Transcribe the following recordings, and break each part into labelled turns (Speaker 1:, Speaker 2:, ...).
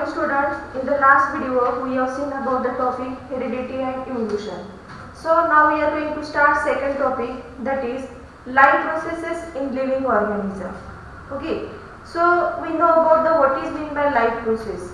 Speaker 1: morning students. In the last video we have seen about the topic heredity and evolution. So now we are going to start second topic, that is life processes in living organism. Okay. So we know about the what is meant by life process.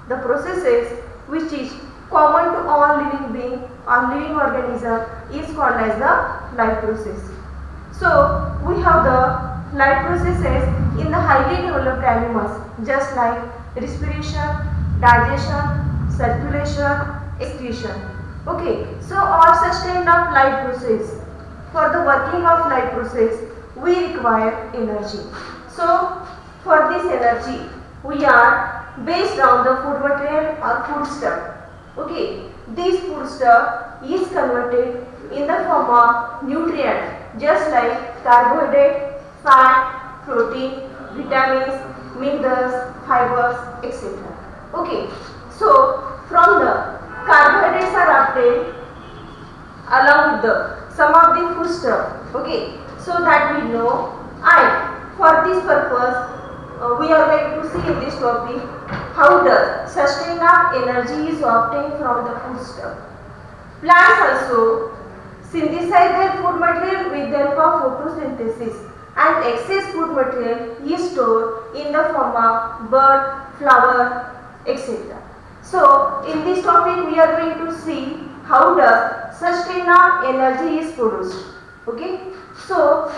Speaker 1: The processes which is common to all living being or living organism is called as the life process. So we have the life processes in the highly developed animals, just like respiration, digestion, circulation, excretion. Okay, so all such kind of life process. For the working of life process, we require energy. So for this energy, we are based on the food material or food stuff. Okay, this food stuff is converted in the form of nutrient, just like carbohydrate, fat, protein, vitamins, minerals, fibers, etc. Okay, so from the carbohydrates are obtained along with the some of the food stuff. Okay, so that we know, and for this purpose we are going to see in this topic how the sustain of energy is obtained from the food stuff. Plants also synthesize their food material with the help of photosynthesis, and excess food material is stored in the form of bud, flower, etc. So in this topic we are going to see how the sustain of energy is produced. Okay, so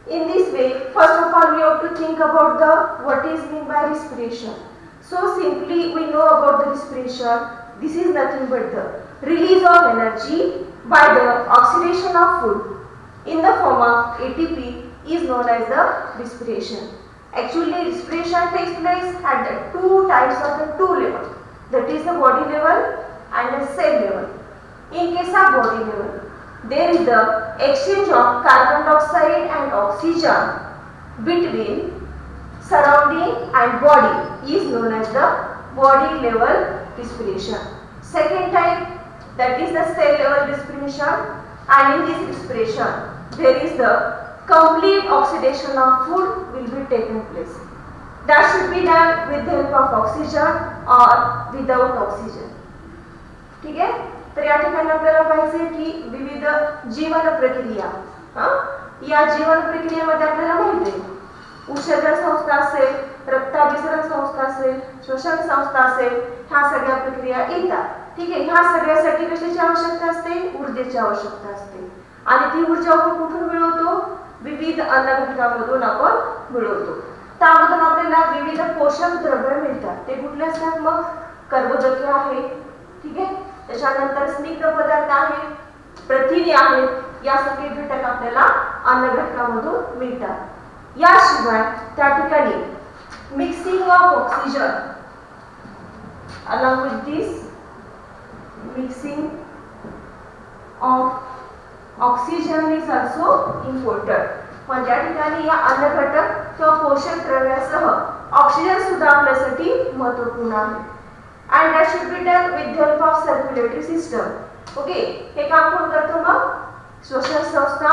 Speaker 1: in this way, first of all we have to think about the what is meant by respiration. So simply we know about the respiration. This is nothing but the release of energy by the oxidation of food in the form of ATP is known as the respiration. Actually respiration takes place at the two types of the two levels, that is the body level and the cell level. In case of body level, there is the exchange of carbon dioxide and oxygen between surrounding and body is known as the body level respiration. Second type, that is the cell level respiration, and in this respiration there is the complete oxidation of food will be taken place. That should be done with the help of oxygen or without oxygen. ठीक है, तर या ठिकाणी आपल्याला पाहिजे की विविध जीवन प्रक्रिया, या जीवन प्रक्रियेमध्ये आपल्याला माहिती आहे उत्सर्जन संस्था असेल, रक्ताभिसरण संस्था असेल, श्वसन संस्था असेल, ह्या सगळ्या प्रक्रिया येतात. ठीक आहे, ह्या सगळ्यासाठी कशाची आवश्यकता असते? ऊर्जेची आवश्यकता असते. आणि ती ऊर्जा आपण कुठून मिळवतो? विविध अन्न घटकांमधून आपण मिळवतो. त्यामधून आपल्याला विविध पोषक द्रव्ये मिळतात. ते कुठले असतात? मग कर्बोदके आहे, ठीक आहे, त्याच्यानंतर स्निग्ध पदार्थ आहेत, प्रथिने आहेत, या सगळे घटक आपल्याला अन्न घटकामधून मिळतात. याशिवाय त्या ठिकाणी mixing of oxygen, along with this mixing of oxygen is also important. म्हणजे या ठिकाणी या अन्न घटक किंवा पोषक द्रव्यासह ऑक्सिजन सुद्धा आपल्यासाठी महत्त्वपूर्ण आहे. And that should be done with the help of circulatory system. Okay, हे काम कोण करतो? मग श्वसन संस्था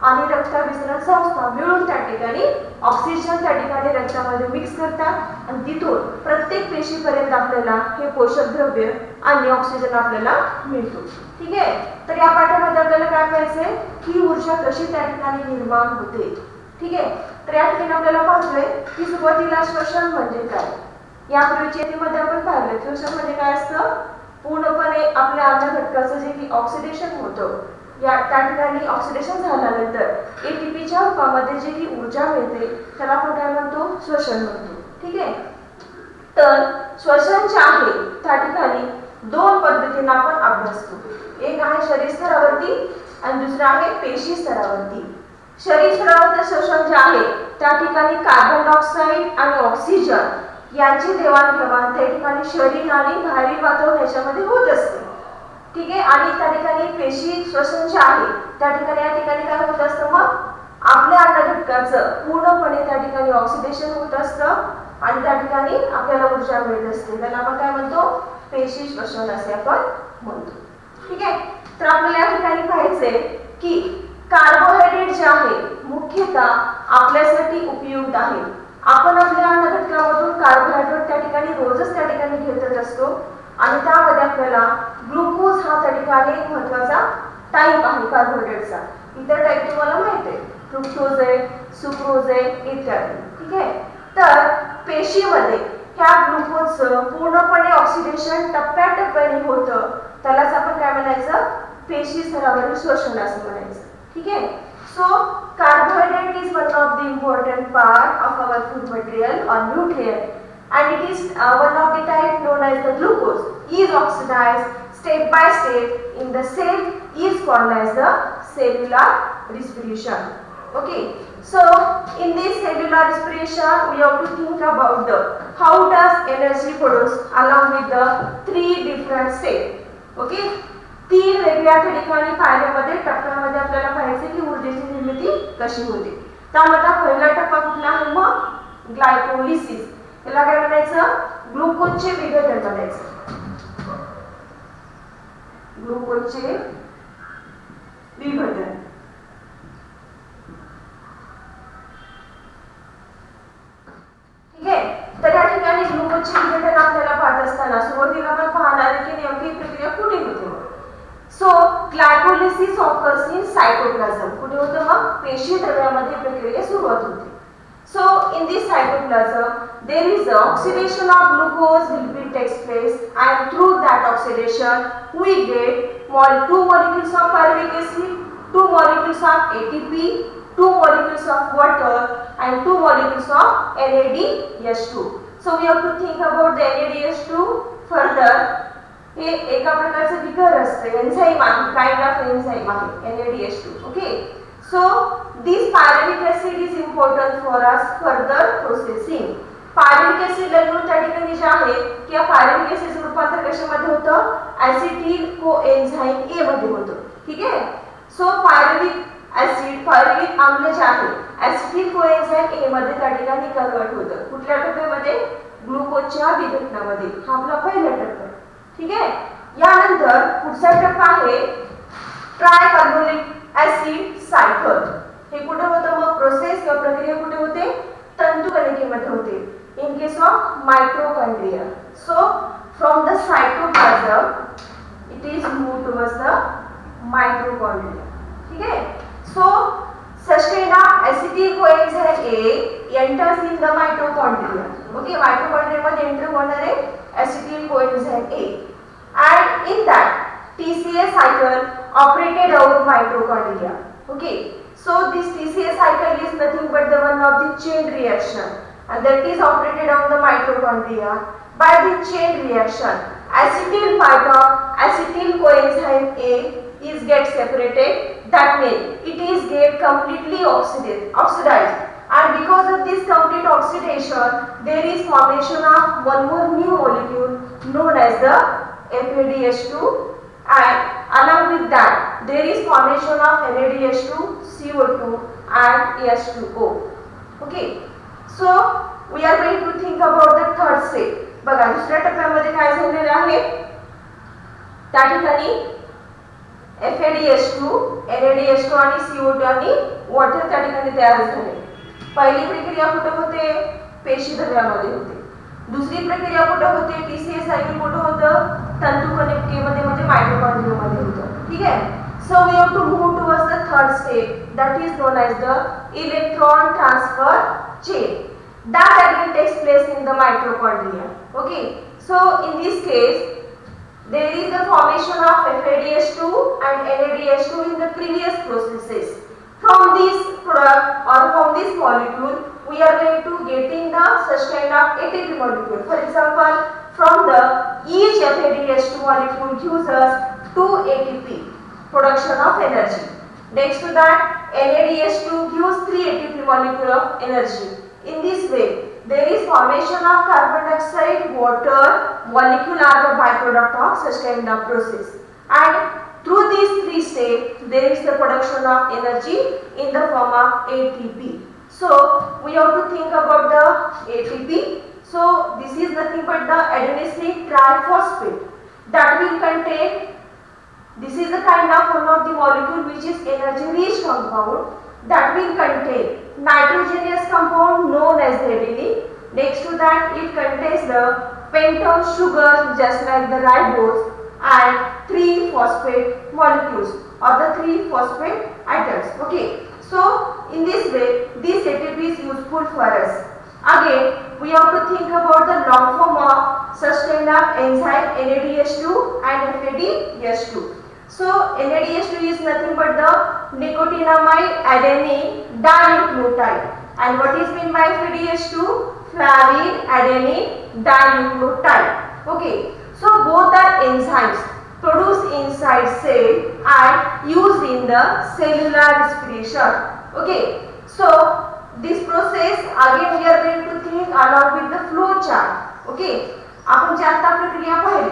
Speaker 1: आणि रक्ताभिसरण संस्था मिळून त्या ठिकाणी ऑक्सिजन त्या ठिकाणी रक्तामध्ये मिक्स करतात आणि तिथून प्रत्येक पेशीपर्यंत आपल्याला हे पोषक द्रव्य आणि ऑक्सिजन आपल्याला मिळतो. ठीक आहे, तर या पाठामध्ये आपल्याला काय करायचंय की ऊर्जा कशी त्या ठिकाणी निर्माण होते. ठीक आहे, तर या ठिकाणी आपल्याला पाहतोय की सुरुवातीला श्वसन म्हणजे काय. यापूर्वीच्या यादीमध्ये आपण पाहिलं श्वसन म्हणजे काय असतं? पूर्णपणे आपल्या अन्न घटकाचं जे की ऑक्सिडेशन होतं, या त्या ठिकाणी ऑक्सिडेशन झाल्यानंतर एटीपीच्या रूपामध्ये जी की ऊर्जा मिळते त्याला आपण काय म्हणतो? श्वसन म्हणतो. ठीक आहे, तर श्वसन जे आहे त्या ठिकाणी दोन पद्धतीने आपण अभ्यास करू. एक आहे शरीर स्तरावरती आणि दुसरा आहे पेशी स्तरावरती. शरीर स्तरावरचं श्वसन जे आहे त्या ठिकाणी कार्बन डायऑक्साईड आणि ऑक्सिजन यांची देवाणघेवाण त्या ठिकाणी शरीर आणि बाहेरील वातावरण याच्यामध्ये होत असते. ठीक आहे, आणि त्या ठिकाणी पेशी श्वसन जे आहे त्या ठिकाणी या ठिकाणी काय होत असतं? मग आपल्या अन्न घटकाचं पूर्णपणे त्या ठिकाणी ऑक्सिडेशन होत असतं आणि त्या ठिकाणी आपल्याला ऊर्जा मिळत असते. त्याला आपण काय म्हणतो? पेशी श्वसन असे आपण म्हणतो. ठीक आहे, तर आपल्याला या ठिकाणी पाहायचंय की कार्बोहायड्रेट जे आहे मुख्यतः आपल्यासाठी उपयुक्त आहे. आपण आपल्या अन्न घटकामधून कार्बोहायड्रेट त्या ठिकाणी रोजच त्या ठिकाणी आपल्याला ग्लुकोज हा त्या ठिकाणी एक महत्त्वाचा टाईप आहे कार्बोहायड्रेटचा. इतर टाईप तुम्हाला माहिती आहे, फ्रुक्टोज आहे, सुक्रोज आहे इत्यादी. ठीक आहे. तर पेशीमध्ये ह्या ग्लुकोजचं पूर्णपणे ऑक्सिडेशन टप्प्याटप्प्याने होतं, त्यालाच आपण काय म्हणायचं, पेशी स्तरावरील शोषण असं म्हणायचं. ठीक आहे. So carbohydrate is one of the important part of our food material or nutrient, and it is one of the type known as the glucose is oxidized step by step in the cell is called as the cellular respiration. Okay, so in this cellular respiration we have to think about the how does energy produced along with the three different steps. Okay, तीन वेगळ्या ठिकाणी पायऱ्यामध्ये टप्प्यामध्ये आपल्याला पाहायचे की ऊर्जेची निर्मिती कशी होते. त्यामध्ये पहिला टप्पा कुठला आहे, मग ग्लायकोलिसिस. याला काय म्हणायचं, ग्लुकोजचे विघटन म्हणायचं. ग्लुकोजचे विघटन. ठीक आहे. तर या ठिकाणी ग्लुकोजचे विघटन आपल्याला पाहत असताना सुरुवातीला आपण पाहणार आहे की नेमकी प्रक्रिया कुठे होते. सो ग्लायकोलिसिस ऑकर्स इन सायटोप्लाझम. कुठे होतं, मग पेशी द्रव्यामध्ये प्रक्रिया सुरुवात होते. So in this cytoplasm there is a oxidation of glucose will be takes place, and through that oxidation we get two molecules of pyruvic acid, 2 molecules of ATP, 2 molecules of water and 2 molecules of NADH2. So we have to think about the NADH2 further. हे एका प्रकारचं vicar असते, enzyme आहे, kind of enzyme आहे NADH2. Okay. So this pyruvic acid is important for us further processing. pyruvic acid लागून त्या ठिकाणी जे आहे की या pyruvic acid रूपांतर कशामध्ये होतं, ऍसिटिल कोएन्झाइम A मध्ये होतं. ठीक आहे. सो pyruvic आम्ल जे आहे ऍसिटिल कोएन्झाइम A मध्ये त्या ठिकाणी कन्वर्ट होतं. कुठल्या टप्प्यामध्ये, ग्लुकोजच्या विघटनामध्ये. हा आपला पहिला टप्पा. ठीक आहे. यानंतर पुढचा टप्पा आहे ट्रायकार्बोनिक ऍसिड सायकल. हे कुठे होतं, मग प्रोसेस किंवा प्रक्रिया कुठे होते, तंतुकणिकेमध्ये होते, in case of mitochondria. So from the cytoplasm it is moved towards the mitochondria. ठीक आहे. सो sustained acetyl coenzyme A enters in the mitochondria. Okay, mitochondria मध्ये एंटर होणार आहे acetyl coenzyme A, and in that TCA cycle operated over mitochondria. Okay, so this TCA cycle is nothing but the one of the chain reaction, and that is operated on the mitochondria. By the chain reaction, acetyl part of acetyl coenzyme A is get separated. That means it is get completely oxidized, and because of this complete oxidation there is formation of one more new molecule known as the FADH2, and along with that there is formation of NADH2, CO2 and H2O. Okay, so we are going to think about the third step. बघा, दुसऱ्या टप्प्यामध्ये काय झालेले आहे, त्या ठिकाणी FADH2, NADH2 आणि CO2 आणि वॉटर त्या ठिकाणी तयार झाले. पहिली प्रक्रिया कुठे होते, पेशी द्रव्यामध्ये होते. दुसरी प्रक्रिया कुठे होते, TCA सायकल कुठे होतं, तंतुकणिकेमध्ये म्हणजे मायटोकॉन्ड्रियामध्ये होतं. ठीक आहे. So we have to move towards the third step, that is known as the electron transfer chain. That again takes place in the mitochondria. Okay, so in this case there is the formation of FADH2 and NADH2 in the previous processes. From this product or from this molecule we are going to getting the such kind of ATP molecule. For example, from the each FADH2 molecule gives us 2 ATP, production of energy. Next to that NADH2 gives 3 ATP molecule of energy. In this way there is formation of carbon dioxide, water molecule are the byproduct of such kind of process, and through these three steps there is the production of energy in the form of ATP. So we have to think about the ATP. So this is nothing but the adenosine triphosphate that will contain, this is the kind of one of the molecule which is energy rich compound that will contain nitrogenous compound known as the adenine. Next to that it contains the pentose sugar just like the ribose. and 3 phosphate molecules or the 3 phosphate atoms. Okay, so in this way this ATP is useful for us. Again, we have to think about the long form of such kind of enzyme NADH2 and FADH2. So NADH2 is nothing but the nicotinamide adenine dinucleotide. And what is meant by FADH2? Flavin adenine dinucleotide. Okay. So both are enzymes produced inside cell and used in the cellular respiration. Okay. So this process again we are going to think along with the flow chart. Okay. आपण जी आता प्रक्रिया पाहिली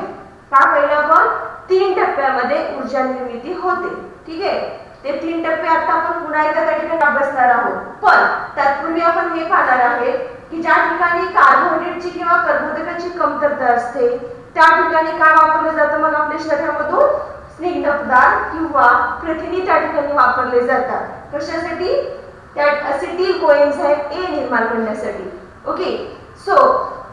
Speaker 1: का पहिलं आपण 3 टप्प्यामध्ये ऊर्जा निर्मिती होते. ठीक आहे. ते 3 टप्पे आता आपण पुन्हा एकदा त्या ठिकाणी अभ्यासणार आहोत. पण तत्पूर्वी आपण हे पाहणार आहे की ज्या ठिकाणी कार्बोहायड्रेटची किंवा कर्बोदकाची कमतरता असते त्या ठिकाणी काय वापरले जातं मग आपल्या शरीरामधून स्निग्ध पदार्थ किंवा प्रथिने त्या ठिकाणी वापरले जातात. कशासाठी? त्या असिटिल कोएन्झाइम ए निर्माण करण्यासाठी. Okay. So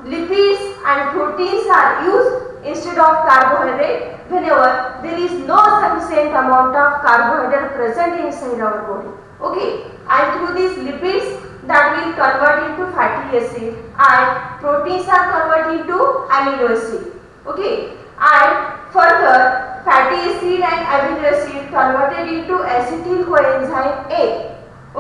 Speaker 1: lipids and proteins are used instead of carbohydrate whenever there is no sufficient amount of carbohydrate present inside our body. Okay, and through these lipids that will convert into fatty acid and proteins are converted into amino acid. Okay, and further fatty acid and amino acid converted into acetyl coenzyme A.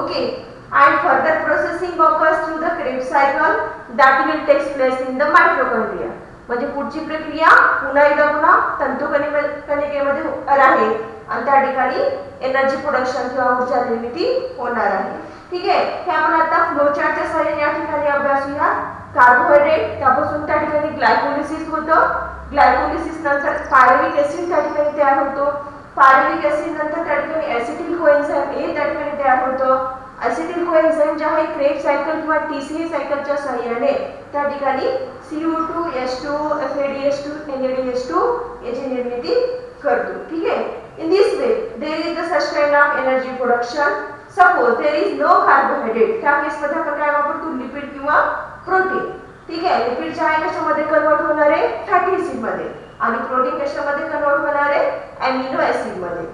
Speaker 1: Okay, and further processing occurs through the Krebs cycle that will take place in the mitochondria. म्हणजे पुढची प्रक्रिया पुन्हा एकदा पुन्हा तंतुकणिकेमध्ये होणार आहे आणि त्या ठिकाणी एनर्जी प्रोडक्शन किंवा ऊर्जा निर्मिती होणार आहे. ठीक आहे. हे आपण आता फ्लो चार्टच्या सहाय्याने या ठिकाणी अभ्यासूया. कार्बोहायड्रेट त्यापासून त्या ठिकाणी ग्लायकोलिसिस होतं. ग्लायकोलिसिस नंतर पायरुव्हिक ऍसिड त्या ठिकाणी तयार होतो. पायरुव्हिक ऍसिड नंतर त्या ठिकाणी ऍसिटिल कोएन्झाइम ए त्या ठिकाणी तयार होतं. ऍसिटिल कोएन्झाइम जे आहे क्रेब्स सायकल किंवा टीसी सायकलच्या सहाय्याने त्या ठिकाणी CO2, H2, FADH2, NADH2 याची निर्मिती करतो. ठीक आहे. In this way there is the such kind of energy production. Suppose there is no carbohydrate त्या केस मध्ये आपण काय वापरतो लिपिड किंवा प्रोटीन. ठीक आहे. लिपिड जे आहे कशामध्ये कन्वर्ट होणार आहे फॅटी ऍसिड मध्ये आणि प्रोटीन कशामध्ये कन्वर्ट होणार आहे अमिनो ऍसिड मध्ये.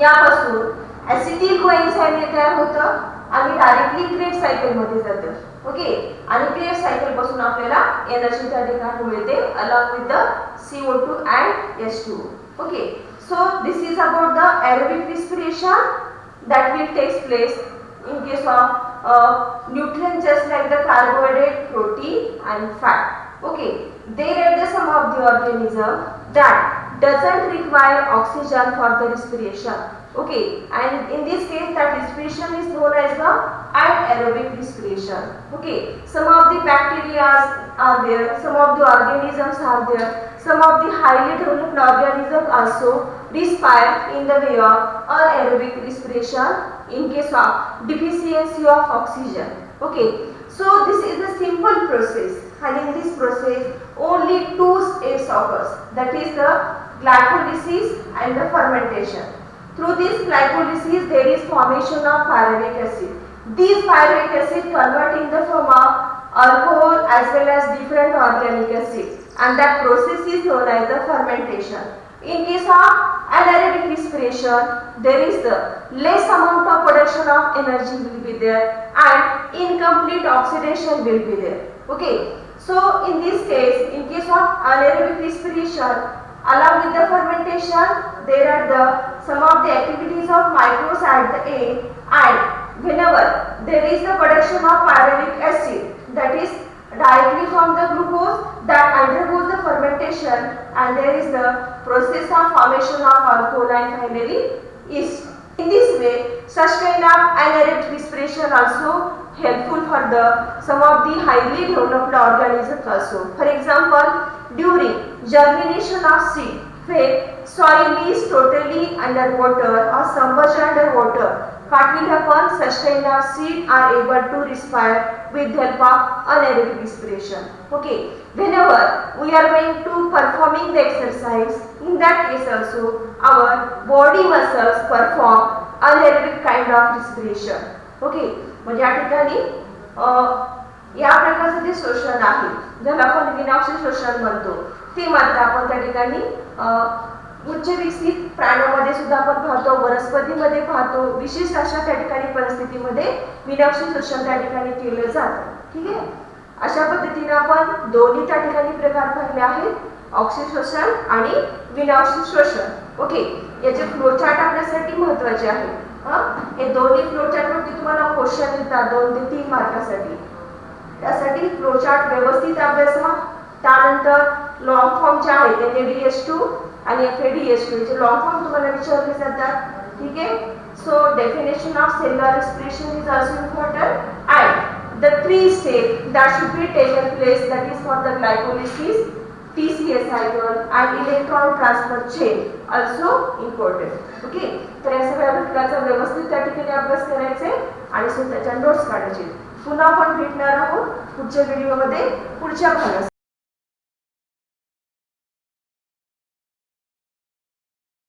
Speaker 1: यापासून ऍसिटिल कोएन्झाइम तयार होतं आणि डायरेक्टली क्रेब्स सायकल मध्ये जातं. ओके. आणि क्रेब्स सायकल पासून आपल्याला एनर्जी त्या ठिकाणी मिळते along with the CO2 and H2. Okay. So this is about the aerobic respiration that will take place in case of nutrients just like the carbohydrate, protein and fat. Okay. They are the some of the organism that doesn't require oxygen for the respiration. Okay, and in this case that respiration is known as the anaerobic respiration. Okay, some of the bacteria are there, some of the organisms are there, some of the highly developed organisms also respire in the way of anaerobic respiration in case of deficiency of oxygen. Okay, so this is a simple process and in this process only 2 steps occurs, that is the glycolysis and the fermentation. Through this glycolysis there is formation of pyruvic acid. These pyruvic acid convert in the form of alcohol as well as different organic acids and that process is known as the fermentation. In case of anaerobic respiration there is the less amount of production of energy will be there and incomplete oxidation will be there. Okay. So in this case in case of anaerobic respiration along with the fermentation there are the some of the activities of microbes at the end and whenever there is the production of pyruvic acid that is directly from the glucose that undergoes the fermentation and there is the process of formation of alcohol and finally yeast. In this way such kind of anaerobic respiration also helpful for the some of the highly developed organisms also. For example, during germination of seed when soil is totally underwater or submerged underwater, what will happen? Such kind of seed are able to respire with the help of anaerobic respiration. Okay. Whenever we are going to performing the exercise, in that case also our body muscles perform anaerobic kind of respiration. Okay. म्हणजे या ठिकाणी या प्रकारचे जे शोषण आहे ज्याला आपण विनाक्षी शोषण म्हणतो ते मात्र आपण त्या ठिकाणी उच्च विकसित प्राण्यामध्ये सुद्धा आपण पाहतो, वनस्पतीमध्ये पाहतो. विशिष्ट अशा त्या ठिकाणी परिस्थितीमध्ये विनाक्षी श्वसन त्या ठिकाणी केलं जातं. ठीक आहे. अशा पद्धतीने आपण दोन्ही त्या ठिकाणी प्रकार पाहिले आहेत, औष्णिक श्वसन आणि विनाऔष्णिक श्वसन. ओके, याचे फ्लोचार्ट आपल्यासाठी महत्त्वाचे आहे. हे दोन्ही फ्लोचार्टवरती तुम्हाला क्वेश्चन येतात 2 ते 3 मार्कासाठी. त्यासाठी फ्लोचार्ट व्यवस्थित अभ्यासा. त्यानंतर लॉंग फॉर्म जे आहे ते NADH2 आणि FADH2 याचे लॉंग फॉर्म तुम्हाला विचारले जातात. ठीक आहे. So definition of cellular respiration is also important and the 3 steps that should be taken place, that is for the glycolysis, TCA cycle and electron transfer chain also important. Okay, तर या सगळ्या घटकांचा व्यवस्थित त्या ठिकाणी अभ्यास करायचा आहे आणि स्वतःच्या नोट्स काढायचे. पुन्हा आपण भेटणार आहोत पुढच्या व्हिडिओमध्ये पुढच्या भागात.